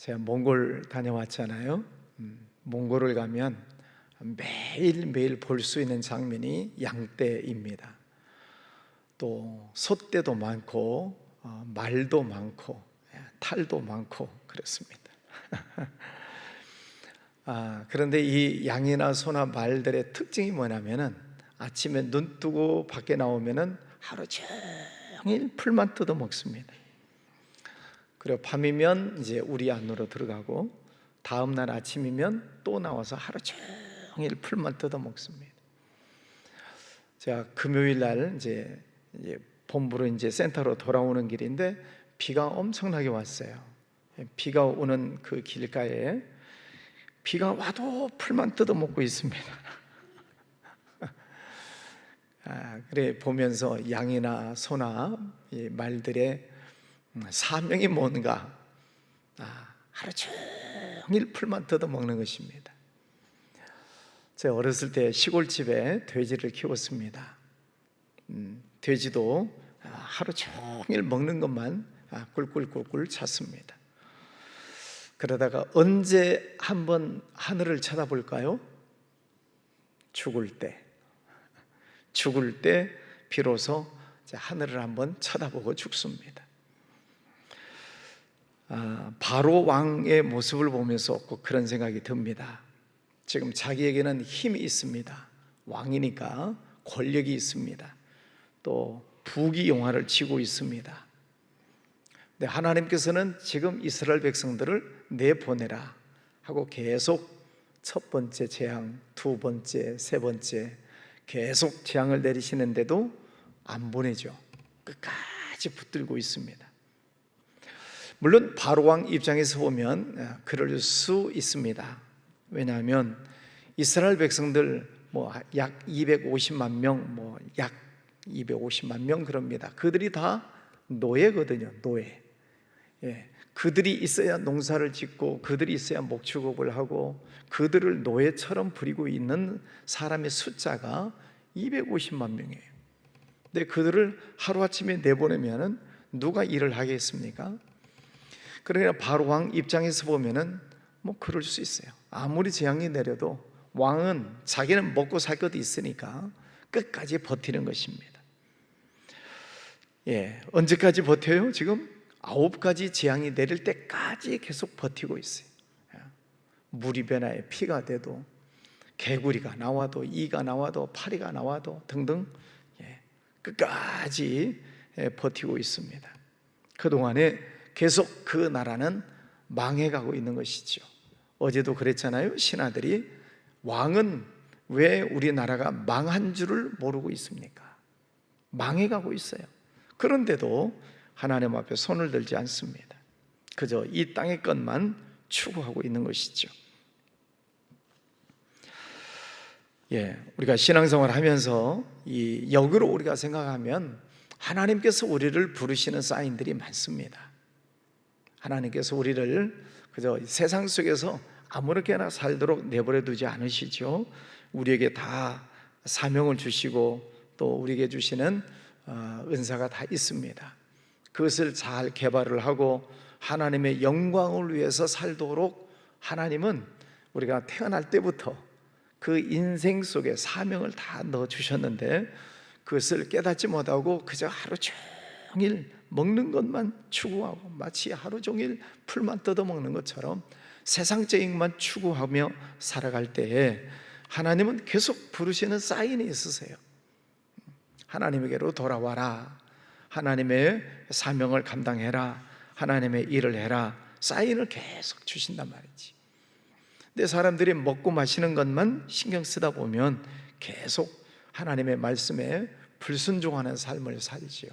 제가 몽골 다녀왔잖아요. 몽골을 가면 매일매일 볼 수 있는 장면이 양떼입니다. 또 소떼도 많고 말도 많고 탈도 많고 그렇습니다. 그런데 이 양이나 소나 말들의 특징이 뭐냐면은 아침에 눈 뜨고 밖에 나오면은 하루 종일 풀만 뜯어 먹습니다. 그리고 밤이면 이제 우리 안으로 들어가고 다음 날 아침이면 또 나와서 하루 종일 풀만 뜯어 먹습니다. 제가 금요일 날 이제 본부로 이제 센터로 돌아오는 길인데 비가 엄청나게 왔어요. 비가 오는 그 길가에 비가 와도 풀만 뜯어 먹고 있습니다. 그래 보면서 양이나 소나 이 말들의 사명이 뭔가 하루 종일 풀만 뜯어 먹는 것입니다. 제가 어렸을 때 시골집에 돼지를 키웠습니다. 돼지도 하루 종일 먹는 것만 꿀꿀꿀꿀 찼습니다. 그러다가 언제 한번 하늘을 쳐다볼까요? 죽을 때 비로소 하늘을 한번 쳐다보고 죽습니다. 바로 왕의 모습을 보면서 꼭 그런 생각이 듭니다. 지금 자기에게는 힘이 있습니다. 왕이니까 권력이 있습니다. 또 부귀영화를 쥐고 있습니다. 근데 하나님께서는 지금 이스라엘 백성들을 내보내라 하고 계속 첫 번째 재앙, 두 번째, 세 번째 계속 재앙을 내리시는데도 안 보내죠. 끝까지 붙들고 있습니다. 물론 바로 왕 입장에서 보면 그럴 수 있습니다. 왜냐하면 이스라엘 백성들 약 250만 명, 약 250만 명 그럽니다. 그들이 다 노예거든요. 노예. 그들이 있어야 농사를 짓고 그들이 있어야 목축업을 하고 그들을 노예처럼 부리고 있는 사람의 숫자가 250만 명이에요. 근데 그들을 하루아침에 내보내면 누가 일을 하겠습니까? 그러니까 바로 왕 입장에서 보면은 그럴 수 있어요. 아무리 재앙이 내려도 왕은 자기는 먹고 살 것도 있으니까 끝까지 버티는 것입니다. 언제까지 버텨요? 지금 9가지 재앙이 내릴 때까지 계속 버티고 있어요. 물이 변화에 피가 돼도, 개구리가 나와도, 이가 나와도, 파리가 나와도 등등 끝까지 버티고 있습니다. 그동안에 계속 그 나라는 망해가고 있는 것이죠. 어제도 그랬잖아요. 신하들이 왕은 왜 우리나라가 망한 줄을 모르고 있습니까? 망해가고 있어요. 그런데도 하나님 앞에 손을 들지 않습니다. 그저 이 땅의 것만 추구하고 있는 것이죠. 우리가 신앙생활을 하면서 이 역으로 우리가 생각하면 하나님께서 우리를 부르시는 사인들이 많습니다. 하나님께서 우리를 그저 세상 속에서 아무렇게나 살도록 내버려 두지 않으시죠. 우리에게 다 사명을 주시고 또 우리에게 주시는 은사가 다 있습니다. 그것을 잘 개발을 하고 하나님의 영광을 위해서 살도록 하나님은 우리가 태어날 때부터 그 인생 속에 사명을 다 넣어주셨는데 그것을 깨닫지 못하고 그저 하루 종일 먹는 것만 추구하고 마치 하루 종일 풀만 뜯어먹는 것처럼 세상적인 것만 추구하며 살아갈 때에 하나님은 계속 부르시는 사인이 있으세요. 하나님에게로 돌아와라, 하나님의 사명을 감당해라, 하나님의 일을 해라, 사인을 계속 주신단 말이지. 근데 사람들이 먹고 마시는 것만 신경 쓰다 보면 계속 하나님의 말씀에 불순종하는 삶을 살지요.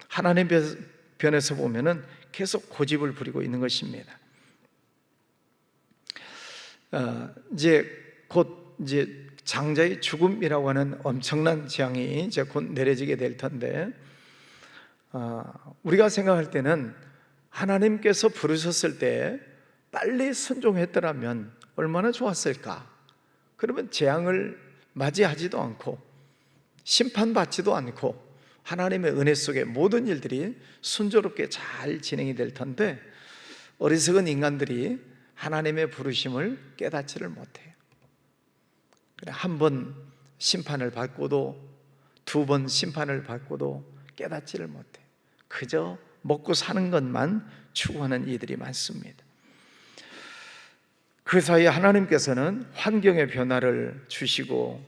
하나님 편에서 보면은 계속 고집을 부리고 있는 것입니다. 이제 곧 장자의 죽음이라고 하는 엄청난 재앙이 이제 곧 내려지게 될 텐데, 우리가 생각할 때는 하나님께서 부르셨을 때 빨리 순종했더라면 얼마나 좋았을까? 그러면 재앙을 맞이하지도 않고 심판받지도 않고 하나님의 은혜 속에 모든 일들이 순조롭게 잘 진행이 될 텐데 어리석은 인간들이 하나님의 부르심을 깨닫지를 못해요. 한 번 심판을 받고도, 두 번 심판을 받고도 깨닫지를 못해요. 그저 먹고 사는 것만 추구하는 이들이 많습니다. 그 사이에 하나님께서는 환경의 변화를 주시고,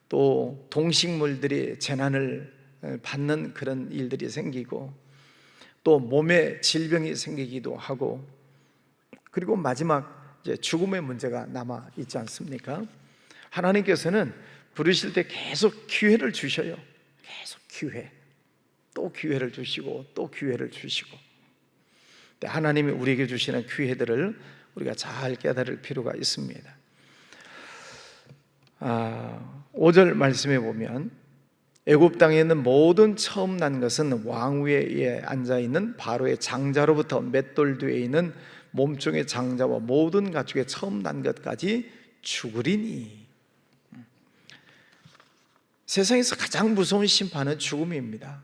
또 동식물들이 재난을 받는 그런 일들이 생기고, 또 몸에 질병이 생기기도 하고, 그리고 마지막 이제 죽음의 문제가 남아 있지 않습니까? 하나님께서는 부르실 때 계속 기회를 주셔요. 계속 기회, 또 기회를 주시고, 또 기회를 주시고. 하나님이 우리에게 주시는 기회들을 우리가 잘 깨달을 필요가 있습니다. 5절 말씀에 보면, 애굽 땅에 있는 모든 처음 난 것은 왕위에 앉아있는 바로의 장자로부터 맷돌 뒤에 있는 몸종의 장자와 모든 가축의 처음 난 것까지 죽으리니. 세상에서 가장 무서운 심판은 죽음입니다.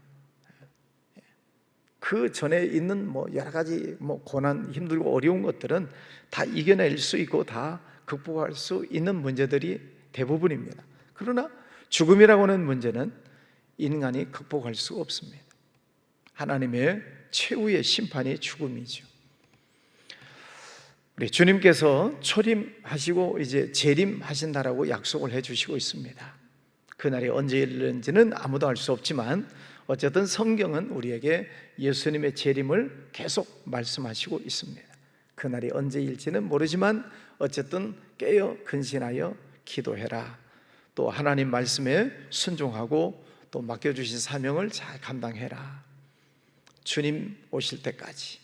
그 전에 있는 여러 가지 고난, 힘들고 어려운 것들은 다 이겨낼 수 있고 다 극복할 수 있는 문제들이 대부분입니다. 그러나 죽음이라고 하는 문제는 인간이 극복할 수가 없습니다. 하나님의 최후의 심판이 죽음이죠. 우리 주님께서 초림하시고 이제 재림하신다라고 약속을 해주시고 있습니다. 그날이 언제 이르는지는 아무도 알 수 없지만 어쨌든 성경은 우리에게 예수님의 재림을 계속 말씀하시고 있습니다. 그날이 언제일지는 모르지만 어쨌든 깨어 근신하여 기도해라. 또 하나님 말씀에 순종하고 또 맡겨주신 사명을 잘 감당해라. 주님 오실 때까지.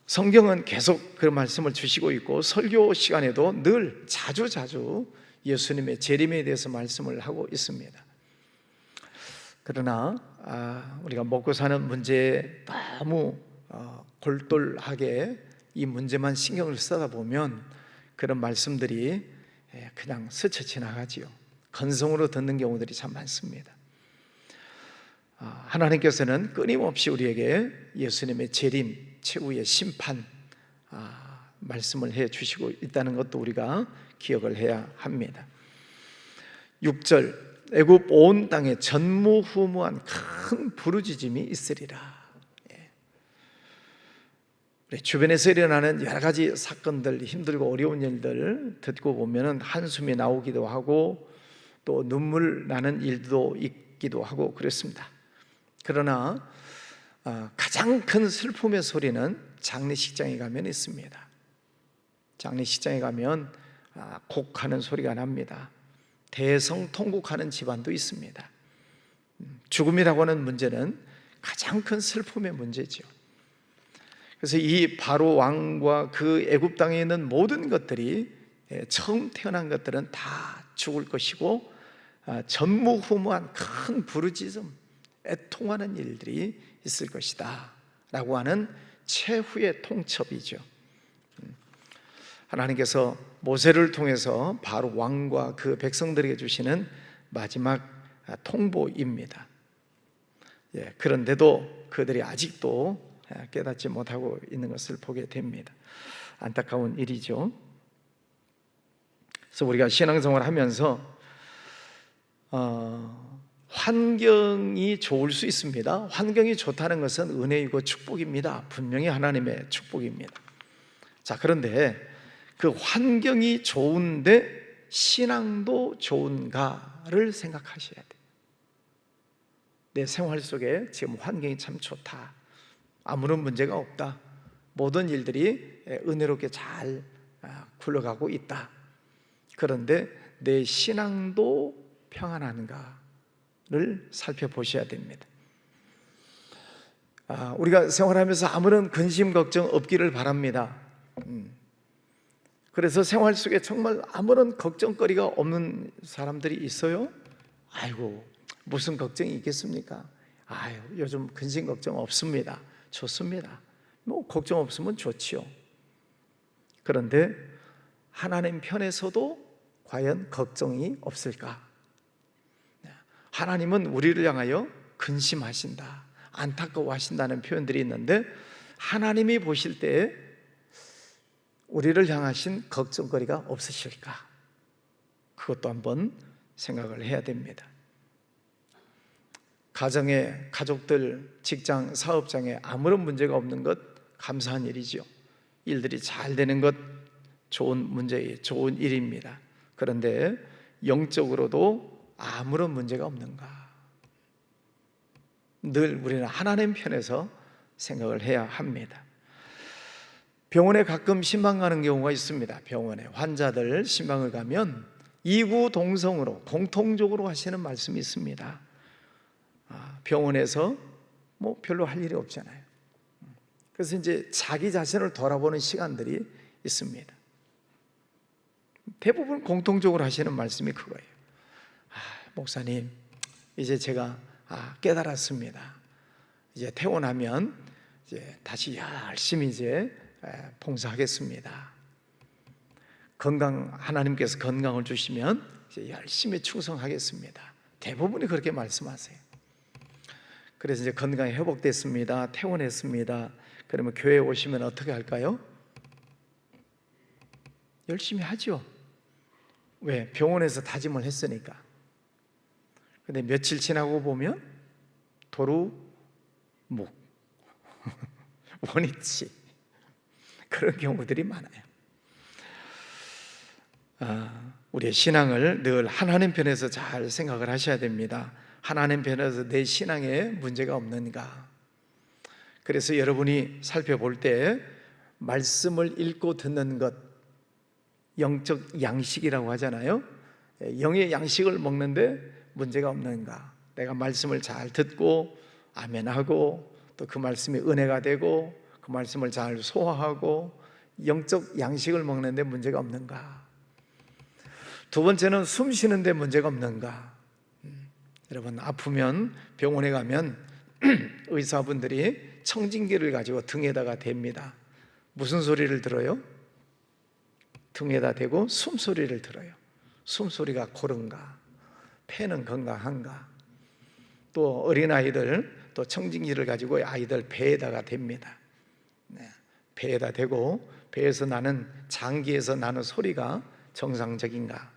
성경은 계속 그 말씀을 주시고 있고, 설교 시간에도 늘 자주 예수님의 재림에 대해서 말씀을 하고 있습니다. 그러나 우리가 먹고 사는 문제에 너무 골똘하게 이 문제만 신경을 쓰다 보면 그런 말씀들이 그냥 스쳐 지나가지요. 건성으로 듣는 경우들이 참 많습니다. 하나님께서는 끊임없이 우리에게 예수님의 재림, 최후의 심판 말씀을 해 주시고 있다는 것도 우리가 기억을 해야 합니다. 6절, 애굽 온 땅에 전무후무한 큰 부르짖음이 있으리라. 우리 주변에서 일어나는 여러 가지 사건들, 힘들고 어려운 일들 듣고 보면 한숨이 나오기도 하고 또 눈물 나는 일도 있기도 하고 그렇습니다. 그러나 가장 큰 슬픔의 소리는 장례식장에 가면 있습니다. 장례식장에 가면 곡하는 소리가 납니다. 대성통곡하는 집안도 있습니다. 죽음이라고 하는 문제는 가장 큰 슬픔의 문제죠. 그래서 이 바로 왕과 그 애굽 땅에 있는 모든 것들이, 처음 태어난 것들은 다 죽을 것이고 전무후무한 큰 부르짖음, 애통하는 일들이 있을 것이다 라고 하는 최후의 통첩이죠. 하나님께서 모세를 통해서 바로 왕과 그 백성들에게 주시는 마지막 통보입니다. 그런데도 그들이 아직도 깨닫지 못하고 있는 것을 보게 됩니다. 안타까운 일이죠. 그래서 우리가 신앙생활을 하면서 환경이 좋을 수 있습니다. 환경이 좋다는 것은 은혜이고 축복입니다. 분명히 하나님의 축복입니다. 자, 그런데 그 환경이 좋은데 신앙도 좋은가를 생각하셔야 돼요. 내 생활 속에 지금 환경이 참 좋다, 아무런 문제가 없다, 모든 일들이 은혜롭게 잘 굴러가고 있다. 그런데 내 신앙도 평안한가를 살펴보셔야 됩니다. 우리가 생활하면서 아무런 근심 걱정 없기를 바랍니다. 그래서 생활 속에 정말 아무런 걱정거리가 없는 사람들이 있어요. 아이고, 무슨 걱정이 있겠습니까? 아유, 요즘 근심 걱정 없습니다. 좋습니다. 걱정 없으면 좋지요. 그런데 하나님 편에서도 과연 걱정이 없을까? 하나님은 우리를 향하여 근심하신다, 안타까워하신다는 표현들이 있는데, 하나님이 보실 때 우리를 향하신 걱정거리가 없으실까? 그것도 한번 생각을 해야 됩니다. 가정에, 가족들, 직장, 사업장에 아무런 문제가 없는 것 감사한 일이죠. 일들이 잘 되는 것 좋은 문제예요. 좋은 일입니다. 그런데 영적으로도 아무런 문제가 없는가? 늘 우리는 하나님 편에서 생각을 해야 합니다. 병원에 가끔 신방 가는 경우가 있습니다. 병원에 환자들 신방을 가면 이구동성으로 공통적으로 하시는 말씀이 있습니다. 병원에서 뭐 별로 할 일이 없잖아요. 그래서 이제 자기 자신을 돌아보는 시간들이 있습니다. 대부분 공통적으로 하시는 말씀이 그거예요. 목사님, 이제 제가 깨달았습니다. 이제 퇴원하면 이제 다시 열심히 이제 봉사하겠습니다. 하나님께서 건강을 주시면 이제 열심히 충성하겠습니다. 대부분이 그렇게 말씀하세요. 그래서 이제 건강이 회복됐습니다. 퇴원했습니다. 그러면 교회에 오시면 어떻게 할까요? 열심히 하죠. 왜? 병원에서 다짐을 했으니까. 근데 며칠 지나고 보면 도루 묵 원위치 그런 경우들이 많아요. 우리의 신앙을 늘 하나님 편에서 잘 생각을 하셔야 됩니다. 하나님 편에서 내 신앙에 문제가 없는가? 그래서 여러분이 살펴볼 때 말씀을 읽고 듣는 것, 영적 양식이라고 하잖아요. 영의 양식을 먹는데 문제가 없는가? 내가 말씀을 잘 듣고 아멘하고 또 그 말씀이 은혜가 되고 그 말씀을 잘 소화하고 영적 양식을 먹는데 문제가 없는가? 두 번째는 숨 쉬는데 문제가 없는가? 여러분, 아프면 병원에 가면 의사분들이 청진기를 가지고 등에다가 댑니다. 무슨 소리를 들어요? 등에다 대고 숨소리를 들어요. 숨소리가 고른가? 폐는 건강한가? 또 어린아이들 또 청진기를 가지고 아이들 배에다가 댑니다. 배에다 대고 배에서 나는, 장기에서 나는 소리가 정상적인가?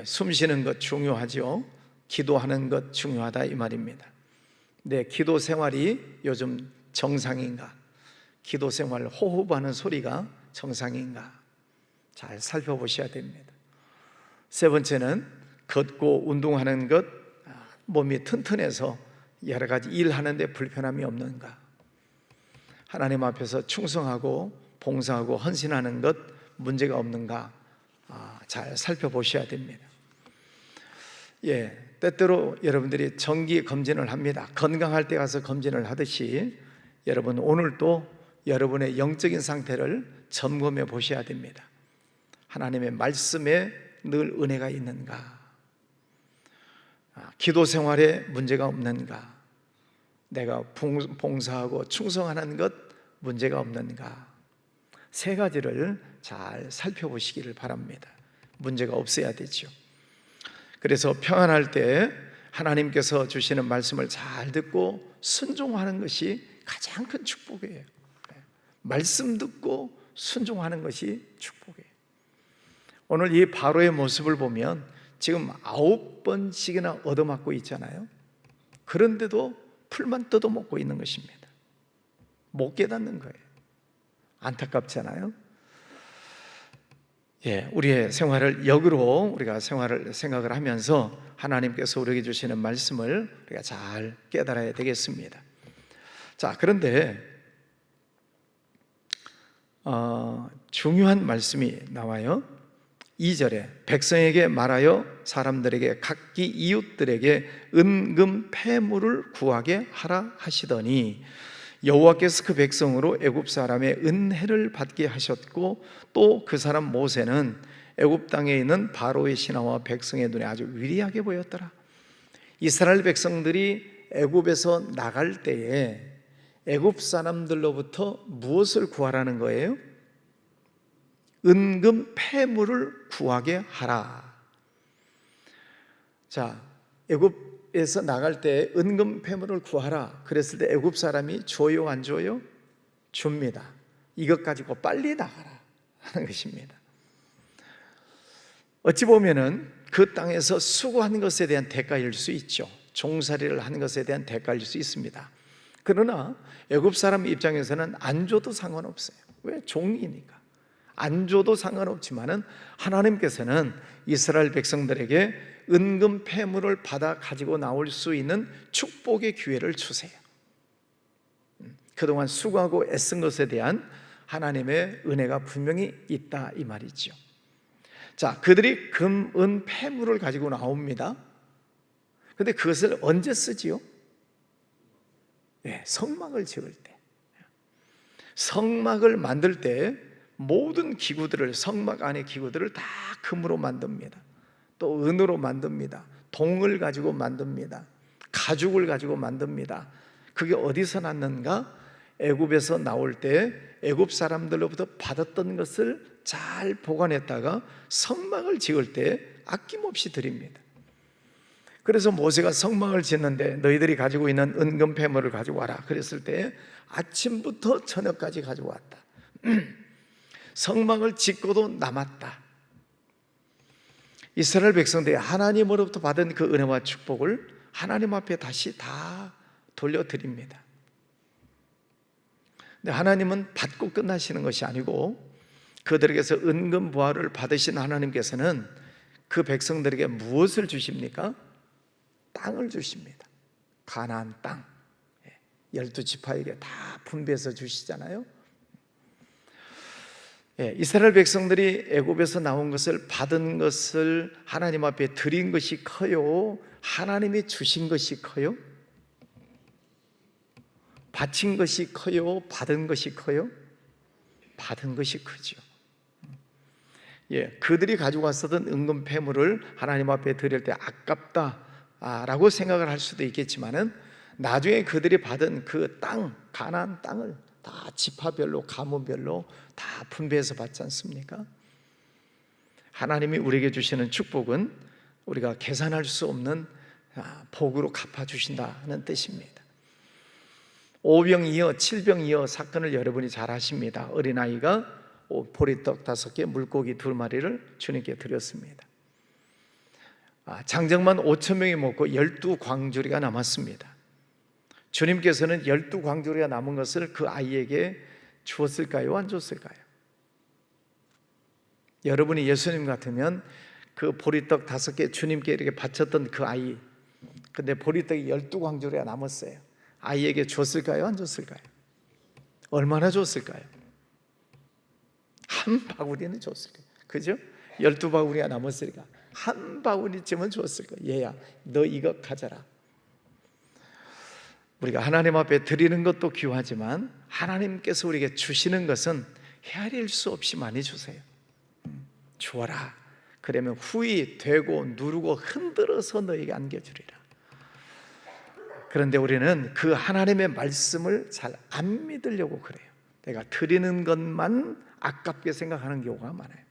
숨 쉬는 것 중요하죠. 기도하는 것 중요하다 이 말입니다. 내 기도 생활이 요즘 정상인가? 기도 생활 호흡하는 소리가 정상인가? 잘 살펴보셔야 됩니다. 세 번째는 걷고 운동하는 것, 몸이 튼튼해서 여러 가지 일하는데 불편함이 없는가? 하나님 앞에서 충성하고 봉사하고 헌신하는 것 문제가 없는가? 잘 살펴보셔야 됩니다. 때때로 여러분들이 정기 검진을 합니다. 건강할 때 가서 검진을 하듯이 여러분 오늘도 여러분의 영적인 상태를 점검해 보셔야 됩니다. 하나님의 말씀에 늘 은혜가 있는가? 기도 생활에 문제가 없는가? 내가 봉사하고 충성하는 것 문제가 없는가? 세 가지를 잘 살펴보시기를 바랍니다. 문제가 없어야 되죠. 그래서 평안할 때 하나님께서 주시는 말씀을 잘 듣고 순종하는 것이 가장 큰 축복이에요. 말씀 듣고 순종하는 것이 축복이에요. 오늘 이 바로의 모습을 보면 지금 9번씩이나 얻어맞고 있잖아요. 그런데도 풀만 뜯어먹고 있는 것입니다. 못 깨닫는 거예요. 안타깝잖아요. 우리의 생활을 역으로 우리가 생각을 하면서 하나님께서 우리에게 주시는 말씀을 우리가 잘 깨달아야 되겠습니다. 자, 그런데 중요한 말씀이 나와요. 2절에 백성에게 말하여 사람들에게 각기 이웃들에게 은금 폐물을 구하게 하라 하시더니 여호와께서 그 백성으로 애굽 사람의 은혜를 받게 하셨고 또 그 사람 모세는 애굽 땅에 있는 바로의 신하와 백성의 눈에 아주 위리하게 보였더라. 이스라엘 백성들이 애굽에서 나갈 때에 애굽 사람들로부터 무엇을 구하라는 거예요? 은금 폐물을 구하게 하라. 자, 애굽에서 나갈 때 은금 패물을 구하라 그랬을 때 애굽 사람이 줘요 안 줘요? 줍니다. 이것 가지고 빨리 나가라 하는 것입니다. 어찌 보면은 그 땅에서 수고하는 것에 대한 대가일 수 있죠. 종살이를 하는 것에 대한 대가일 수 있습니다. 그러나 애굽 사람 입장에서는 안 줘도 상관없어요. 왜? 종이니까. 안 줘도 상관없지만은 하나님께서는 이스라엘 백성들에게 은금 패물을 받아 가지고 나올 수 있는 축복의 기회를 주세요. 그동안 수고하고 애쓴 것에 대한 하나님의 은혜가 분명히 있다 이 말이죠. 자, 그들이 금, 은, 패물을 가지고 나옵니다. 근데 그것을 언제 쓰지요? 네, 성막을 지을 때. 성막을 만들 때 모든 기구들을, 성막 안의 기구들을 다 금으로 만듭니다. 또 은으로 만듭니다. 동을 가지고 만듭니다. 가죽을 가지고 만듭니다. 그게 어디서 났는가? 애굽에서 나올 때 애굽 사람들로부터 받았던 것을 잘 보관했다가 성막을 지을 때 아낌없이 드립니다. 그래서 모세가 성막을 짓는데 너희들이 가지고 있는 은금 패물을 가지고 와라 그랬을 때 아침부터 저녁까지 가지고 왔다. 성막을 짓고도 남았다. 이스라엘 백성들이 하나님으로부터 받은 그 은혜와 축복을 하나님 앞에 다시 다 돌려드립니다. 근데 하나님은 받고 끝나시는 것이 아니고 그들에게서 은금 부활을 받으신 하나님께서는 그 백성들에게 무엇을 주십니까? 땅을 주십니다. 가나안 땅. 12지파에게 다 분배해서 주시잖아요. 이스라엘 백성들이 애굽에서 나온 것을 받은 것을 하나님 앞에 드린 것이 커요? 하나님이 주신 것이 커요? 바친 것이 커요? 받은 것이 커요? 받은 것이 크죠. 그들이 가지고 왔었던 은금 패물을 하나님 앞에 드릴 때 아깝다라고 생각을 할 수도 있겠지만은 나중에 그들이 받은 그 땅, 가나안 땅을 다 지파별로, 가문별로 다 분배해서 받지 않습니까? 하나님이 우리에게 주시는 축복은 우리가 계산할 수 없는 복으로 갚아주신다는 뜻입니다. 5병이어 7병이어 사건을 여러분이 잘 아십니다. 어린아이가 보리떡 5개, 물고기 2마리를 주님께 드렸습니다. 장정만 5,000명이 먹고 12광주리가 남았습니다. 주님께서는 12광주리가 남은 것을 그 아이에게 주었을까요? 안 줬을까요? 여러분이 예수님 같으면 그 보리떡 5개 주님께 이렇게 바쳤던 그 아이, 근데 보리떡이 12광주리가 남았어요. 아이에게 줬을까요? 안 줬을까요? 얼마나 줬을까요? 한 바구니는 줬을 거예요. 그죠? 12바구니가 남았으니까 한 바구니쯤은 줬을 거예요. 얘야, 너 이거 가져라. 우리가 하나님 앞에 드리는 것도 귀하지만 하나님께서 우리에게 주시는 것은 헤아릴 수 없이 많이 주세요. 주어라. 그러면 후히 되고 누르고 흔들어서 너에게 안겨주리라. 그런데 우리는 그 하나님의 말씀을 잘 안 믿으려고 그래요. 내가 드리는 것만 아깝게 생각하는 경우가 많아요.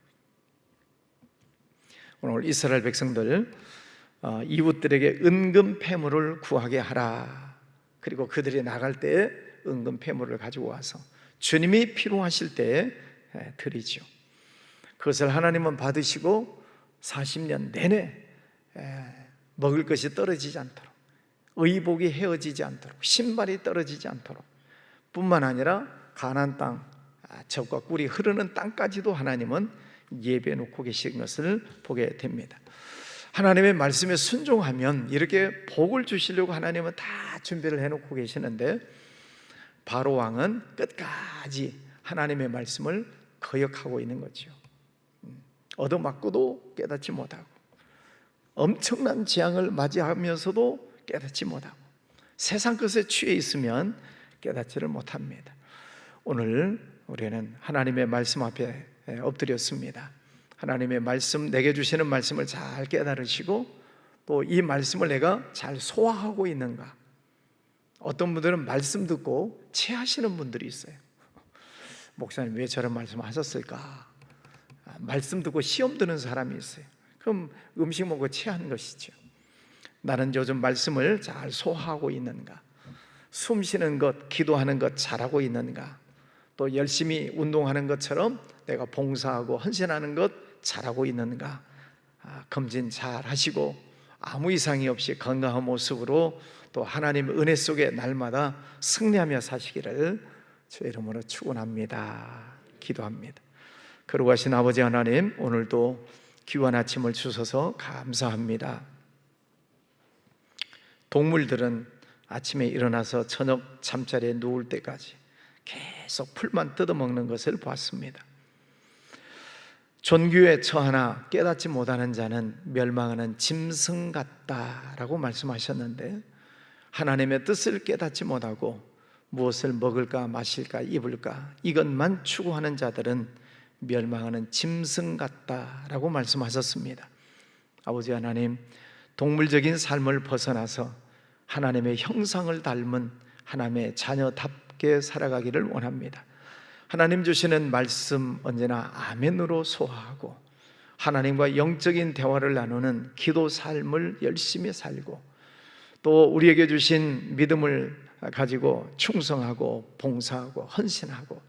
오늘 이스라엘 백성들 이웃들에게 은금 패물을 구하게 하라. 그리고 그들이 나갈 때 은금 패물을 가지고 와서 주님이 필요하실 때 드리죠. 그것을 하나님은 받으시고 40년 내내 먹을 것이 떨어지지 않도록, 의복이 헤어지지 않도록, 신발이 떨어지지 않도록 뿐만 아니라 가나안 땅, 젖과 꿀이 흐르는 땅까지도 하나님은 예배해 놓고 계신 것을 보게 됩니다. 하나님의 말씀에 순종하면 이렇게 복을 주시려고 하나님은 다 준비를 해놓고 계시는데 바로 왕은 끝까지 하나님의 말씀을 거역하고 있는 거죠. 얻어맞고도 깨닫지 못하고 엄청난 재앙을 맞이하면서도 깨닫지 못하고 세상 것에 취해 있으면 깨닫지를 못합니다. 오늘 우리는 하나님의 말씀 앞에 엎드렸습니다. 하나님의 말씀, 내게 주시는 말씀을 잘 깨달으시고 또 이 말씀을 내가 잘 소화하고 있는가. 어떤 분들은 말씀 듣고 체하시는 분들이 있어요. 목사님 왜 저런 말씀 하셨을까? 말씀 듣고 시험 드는 사람이 있어요. 그럼 음식 먹고 체하는 것이죠. 나는 요즘 말씀을 잘 소화하고 있는가? 숨 쉬는 것, 기도하는 것 잘하고 있는가? 또 열심히 운동하는 것처럼 내가 봉사하고 헌신하는 것 잘하고 있는가? 검진 잘 하시고 아무 이상이 없이 건강한 모습으로 또 하나님 은혜 속에 날마다 승리하며 사시기를 주의 이름으로 축원합니다. 기도합니다. 거룩하신 아버지 하나님, 오늘도 귀한 아침을 주셔서 감사합니다. 동물들은 아침에 일어나서 저녁 잠자리에 누울 때까지 계속 풀만 뜯어먹는 것을 봤습니다. 존귀에 처하나 깨닫지 못하는 자는 멸망하는 짐승 같다라고 말씀하셨는데, 하나님의 뜻을 깨닫지 못하고 무엇을 먹을까 마실까 입을까 이것만 추구하는 자들은 멸망하는 짐승 같다라고 말씀하셨습니다. 아버지 하나님, 동물적인 삶을 벗어나서 하나님의 형상을 닮은 하나님의 자녀답게 살아가기를 원합니다. 하나님 주시는 말씀 언제나 아멘으로 소화하고 하나님과 영적인 대화를 나누는 기도 삶을 열심히 살고, 또 우리에게 주신 믿음을 가지고 충성하고 봉사하고 헌신하고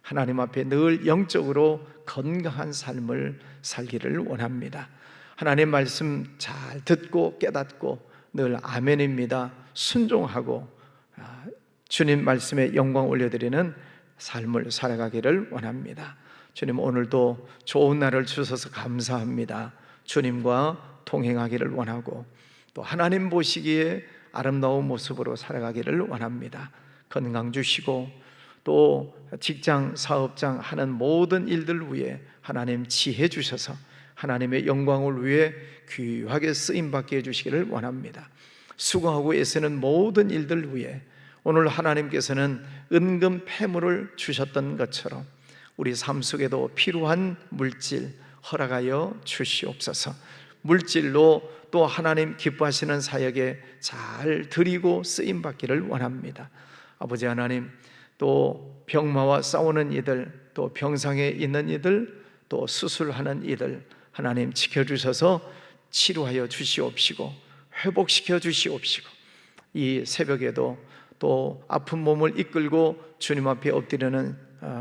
하나님 앞에 늘 영적으로 건강한 삶을 살기를 원합니다. 하나님 말씀 잘 듣고 깨닫고 늘 아멘입니다 순종하고 주님 말씀에 영광 올려드리는 삶을 살아가기를 원합니다. 주님, 오늘도 좋은 날을 주셔서 감사합니다. 주님과 동행하기를 원하고 또 하나님 보시기에 아름다운 모습으로 살아가기를 원합니다. 건강 주시고 또 직장, 사업장 하는 모든 일들 위해 하나님 지혜 주셔서 하나님의 영광을 위해 귀하게 쓰임받게 해주시기를 원합니다. 수고하고 애쓰는 모든 일들 위해 오늘 하나님께서는 은금 폐물을 주셨던 것처럼 우리 삶 속에도 필요한 물질 허락하여 주시옵소서. 물질로 또 하나님 기뻐하시는 사역에 잘 드리고 쓰임받기를 원합니다. 아버지 하나님, 또 병마와 싸우는 이들, 또 병상에 있는 이들, 또 수술하는 이들 하나님 지켜주셔서 치료하여 주시옵시고 회복시켜 주시옵시고, 이 새벽에도 또 아픈 몸을 이끌고 주님 앞에 엎드리는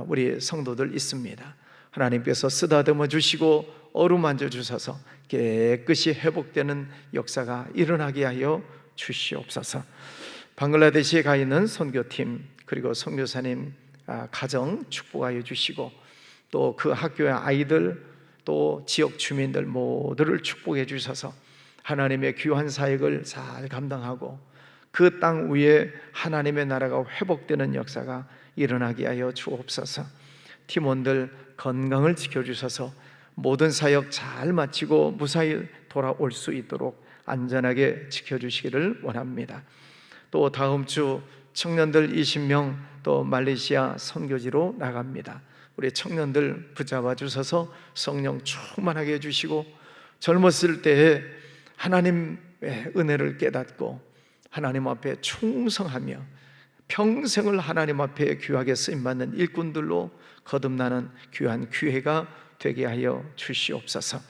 우리 성도들 있습니다. 하나님께서 쓰다듬어 주시고 어루만져 주셔서 깨끗이 회복되는 역사가 일어나게 하여 주시옵소서. 방글라데시에 가 있는 선교팀 그리고 선교사님 가정 축복하여 주시고, 또 그 학교의 아이들 또 지역 주민들 모두를 축복해 주셔서 하나님의 귀한 사역을 잘 감당하고 그 땅 위에 하나님의 나라가 회복되는 역사가 일어나게 하여 주옵소서. 팀원들 건강을 지켜주셔서 모든 사역 잘 마치고 무사히 돌아올 수 있도록 안전하게 지켜주시기를 원합니다. 또 다음 주 청년들 20명 또 말레이시아 선교지로 나갑니다. 우리 청년들 붙잡아 주셔서 성령 충만하게 해주시고 젊었을 때에 하나님의 은혜를 깨닫고 하나님 앞에 충성하며 평생을 하나님 앞에 귀하게 쓰임받는 일꾼들로 거듭나는 귀한 기회가 되게 하여 주시옵소서.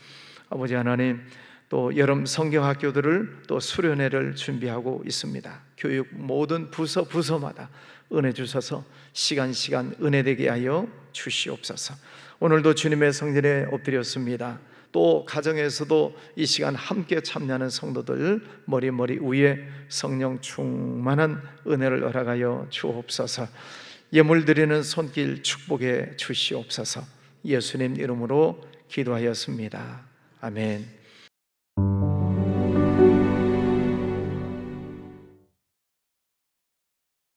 아버지 하나님, 또 여름 성경학교들을 또 수련회를 준비하고 있습니다. 교육 모든 부서마다 은혜 주셔서 시간 은혜되게 하여 주시옵소서. 오늘도 주님의 성전에 엎드렸습니다. 또 가정에서도 이 시간 함께 참여하는 성도들 머리 위에 성령 충만한 은혜를 허락하여 주옵소서. 예물 드리는 손길 축복해 주시옵소서. 예수님 이름으로 기도하였습니다. 아멘.